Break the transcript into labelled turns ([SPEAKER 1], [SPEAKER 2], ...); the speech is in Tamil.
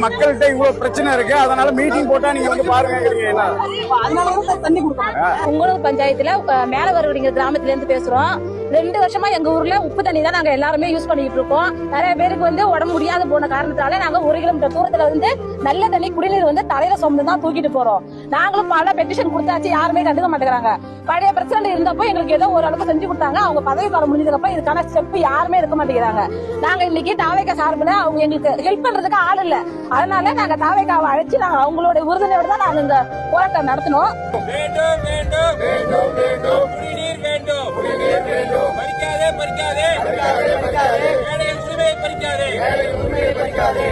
[SPEAKER 1] மக்கள்கிட்ட இவ்வளவு பிரச்சனை இருக்கு, அதனால மீட்டிங் போட்டா நீங்க வந்து பாருங்க.
[SPEAKER 2] உங்களூர் பஞ்சாயத்துல மேலவருவடிங்கிற கிராமத்துல இருந்து பேசுறோம். 2 வருஷமா எங்க ஊர்ல உப்பு தண்ணி தான் நாங்க எல்லாருமே யூஸ் பண்ணிட்டு இருக்கோம். நிறைய பேருக்கு வந்து உடம்பு முடியாத போன காரணத்தால நாங்க 1 கிலோமீட்டர் தூரத்துல வந்து நல்ல தண்ணி குடிநீர் வந்து தலையில சுமந்து தான் தூக்கிட்டு போறோம். நாங்களும் பல பெட்டிஷன் கொடுத்தாச்சு, யாருமே கண்டுக்க மாட்டேங்கிறாங்க. பழைய பிரசிடண்ட் இருந்தப்போ எங்களுக்கு ஏதோ ஓரளவுக்கு செஞ்சு கொடுத்தாங்க. அவங்க பதவி காலம் முடிஞ்சதுக்கப்புறம் இதுக்கான ஸ்டெப் யாருமே எடுக்க மாட்டேங்கிறாங்க. நாங்க இன்னைக்கு தாவேக்கா சார்பில் அவங்க எங்களுக்கு ஹெல்ப் பண்றதுக்கு ஆள் இல்ல, அதனால நாங்க தாவேக்காவை அழைச்சு நாங்க அவங்களோட உறுதுணையோட தான் நாங்க இந்த போராட்டம் நடத்தினோம்.
[SPEAKER 3] பறிக்காதே, ஏழைகள் உரிமையை பறிக்காதே.